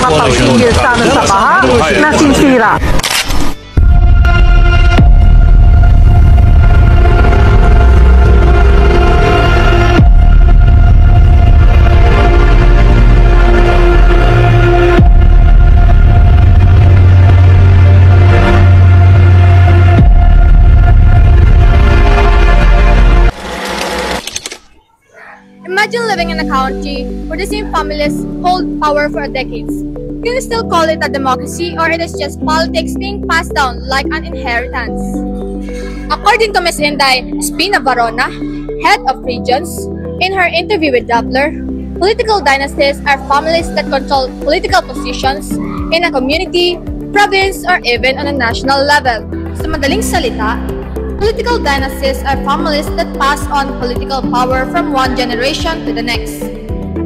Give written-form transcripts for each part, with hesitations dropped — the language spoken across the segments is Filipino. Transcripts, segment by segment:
makapagpigil sana sa baha na sinsira. Imagine living in a country where the same families hold power for decades. Can you still call it a democracy, or it is just politics being passed down like an inheritance? According to Ms. Inday Espina Varona, head of regions, in her interview with Doppler, political dynasties are families that control political positions in a community, province, or even on a national level. Sa madaling salita, political dynasties are families that pass on political power from one generation to the next.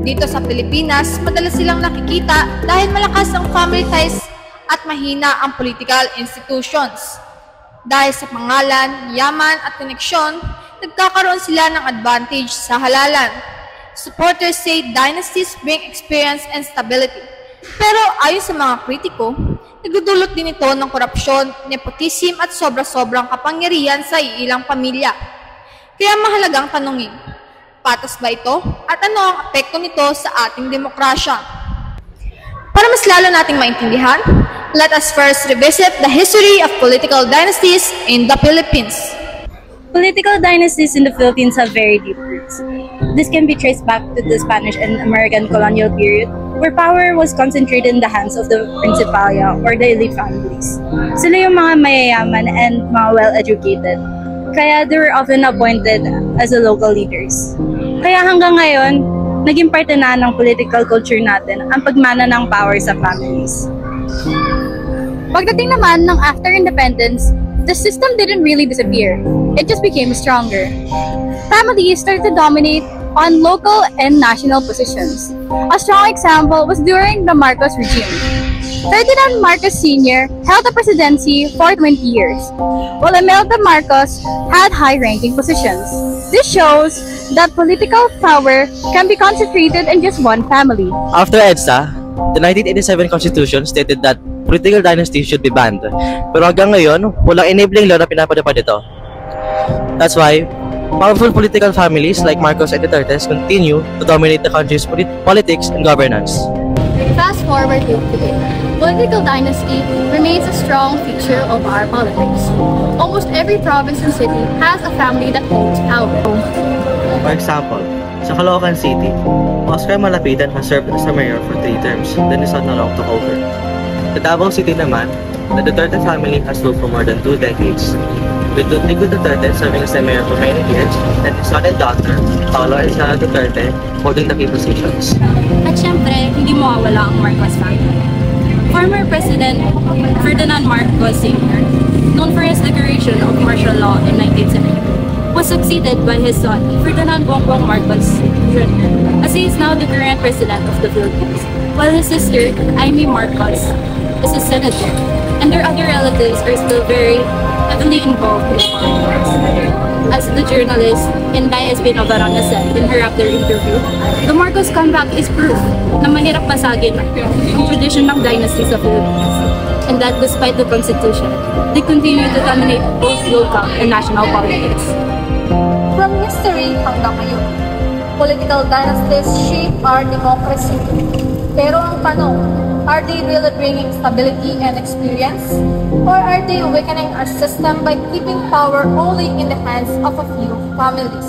Dito sa Pilipinas, madalas silang nakikita dahil malakas ang family ties at mahina ang political institutions. Dahil sa pangalan, yaman at koneksyon, nagkakaroon sila ng advantage sa halalan. Supporters say dynasties bring experience and stability. Pero ayon sa mga kritiko, nagdudulot din ito ng korupsyon, nepotism at sobra-sobrang kapangyarihan sa iilang pamilya. Kaya mahalagang tanungin, patas ba ito at ano ang epekto nito sa ating demokrasya? Para mas lalo nating maintindihan, let us first revisit the history of political dynasties in the Philippines. Political dynasties in the Philippines have very deep roots. This can be traced back to the Spanish and American colonial period, where power was concentrated in the hands of the principalia or the elite families. Sila yung mga mayayaman and mga well-educated, kaya they were often appointed as the local leaders. Kaya hanggang ngayon, naging parte na ng political culture natin ang pagmana ng power sa families. Pagdating naman ng after independence, the system didn't really disappear. It just became stronger. Families started to dominate on local and national positions. A strong example was during the Marcos regime. Ferdinand Marcos Sr. held the presidency for 20 years, while Imelda Marcos had high-ranking positions. This shows that political power can be concentrated in just one family. After EDSA, the 1987 Constitution stated that political dynasties should be banned. Pero hanggang ngayon, walang enabling law na pinapadapa dito. That's why, powerful political families like Marcos and Dutertes continue to dominate the country's politics and governance. Fast forward to today, political dynasty remains a strong feature of our politics. Almost every province and city has a family that holds power. For example, sa Caloocan City, Oscar Malapitan has served as a mayor for 3 terms, then his son na long took over. Sa Davao City naman, the Duterte family has ruled for more than 2 decades, with Rodrigo Duterte serving as the mayor for many years, and his son and daughter, Paolo and Sara Duterte, holding the key positions. At syempre, hindi mawawala ang Marcos family. Former President Ferdinand Marcos Sr., known for his declaration of martial law in 1972, was succeeded by his son, Ferdinand Bongbong Marcos Jr., as he is now the current president of the Philippines, while his sister, Amy Marcos, is a senator, and their other relatives are still very heavily involved in politics. As the journalist Inday Espina Varona said in her after interview, the Marcos comeback is proof na mahirap masagin ang tradition ng dynasty sa Philippines, and that despite the constitution, they continue to dominate both local and national politics. From history hanggang ngayon, political dynasties shape our democracy. Pero ang tanong, are they really bringing stability and experience? Or are they weakening our system by keeping power only in the hands of a few families?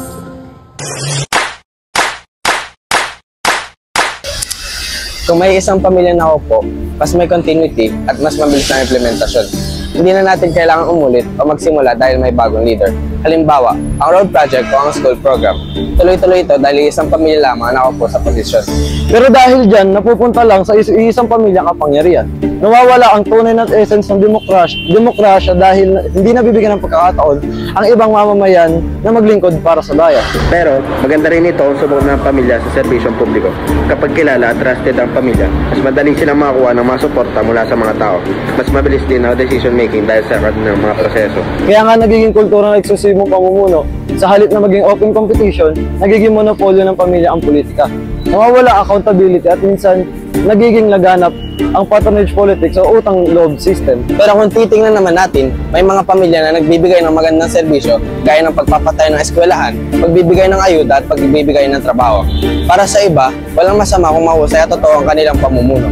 Kung may isang pamilya na upo, mas may continuity at mas mabilis na implementasyon. Hindi na natin kailangan umulit o magsimula dahil may bagong leader. Halimbawa, ang road project o ang school program. Tuloy-tuloy ito dahil isang pamilya lamang ang nakaupo sa posisyon. Pero dahil dyan, napupunta lang sa isang pamilyang kapangyarihan. Nawawala ang tunay na essence ng demokrasya dahil hindi nabibigyan ng pagkakataon ang ibang mamamayan na maglingkod para sa bayan. Pero maganda rin ito ang subok ng pamilya sa serbisyong publiko. Kapag kilala at trusted ang pamilya, mas madaling silang makakuha ng mga suporta mula sa mga tao. Mas mabilis din ang decision making dahil sa ng mga proseso. Kaya nga nagiging kultura ng eksklusibong pamumuno, sa halip na maging open competition, nagiging monopolyo ng pamilya ang politika. Nawawala accountability at minsan nagiging laganap ang patronage politics o utang loob system. Pero kung titingnan naman natin, may mga pamilya na nagbibigay ng magandang serbisyo gaya ng pagpapatayo ng eskwelahan, pagbibigay ng ayuda at pagbibigay ng trabaho. Para sa iba, walang masama kung mahusay at totoo ang kanilang pamumuno.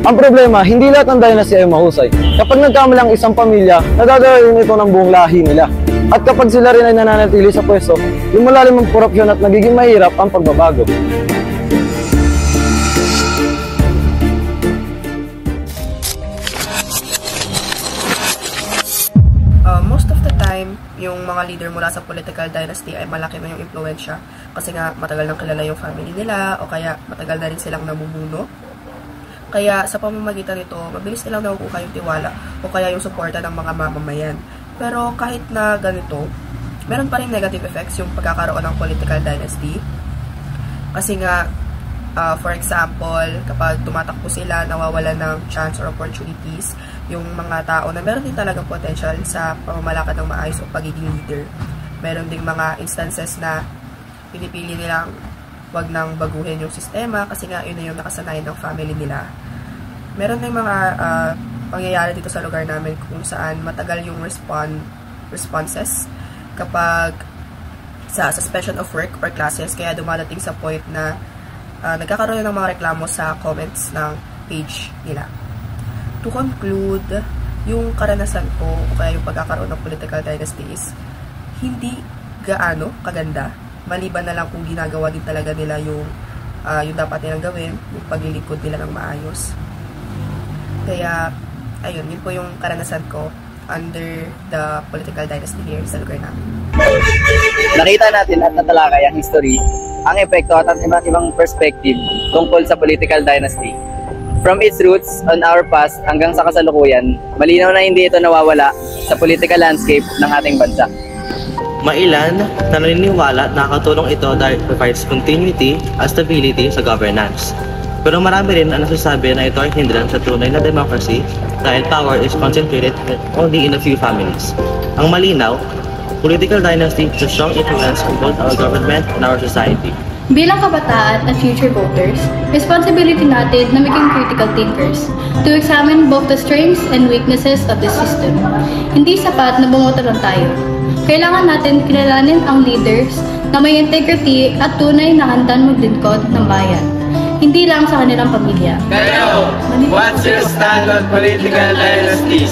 Ang problema, hindi lahat ng dynasty ay mahusay. Kapag nagkamali ang isang pamilya, nadadala ito ng buong lahi nila. At kapag sila rin ay nananatili sa pwesto, lumalalim ang korupsyon at nagiging mahirap ang pagbabago. Most of the time, yung mga leader mula sa political dynasty ay malaki na yung impluensya kasi nga matagal nang kilala yung family nila o kaya matagal na rin silang namumuno. Kaya sa pamamagitan nito, mabilis nilang nakukuha yung tiwala o kaya yung suporta ng mga mamamayan. Pero kahit na ganito, meron pa rin negative effects yung pagkakaroon ng political dynasty. Kasi nga, for example, kapag tumatakbo sila, nawawala ng chance or opportunities yung mga tao na meron din talagang potential sa pamamalakad ng maayos o pagiging leader. Meron ding mga instances na pinipili nilang wag nang baguhin yung sistema kasi nga yun na yung nakasanayan ng family nila. Meron ding mga pangyayari dito sa lugar namin kung saan matagal yung responses kapag sa suspension of work or classes, kaya dumadating sa point na nagkakaroon ng mga reklamo sa comments ng page nila. To conclude, yung karanasan ko o kaya yung pagkakaroon ng political dynasty is hindi gaano kaganda, maliban na lang kung ginagawa din talaga nila yung dapat nilang gawin, yung paglilingkod nila ng maayos. Kaya, ayun, yun po yung karanasan ko under the political dynasty here sa lugar namin. Nakita natin at natalakay ang history, ang epekto at ang iba't ibang perspective tungkol sa political dynasty. From its roots on our past hanggang sa kasalukuyan, malinaw na hindi ito nawawala sa political landscape ng ating bansa. Mailan na naniniwala na nakatulong ito dahil provides continuity at stability sa governance. Pero marami rin ang nasasabi na ito ay hindrance sa tunay na democracy dahil power is concentrated only in a few families. Ang malinaw, political dynasty has a strong influence on both our government and our society. Bilang kabataan at future voters, responsibility natin na maging critical thinkers to examine both the strengths and weaknesses of the system. Hindi sapat na bumoto lang tayo. Kailangan natin kilalanin ang leaders na may integrity at tunay na handang maglingkod ng bayan, hindi lang sa kanilang pamilya. Kayo, what's your stand on political dynasties?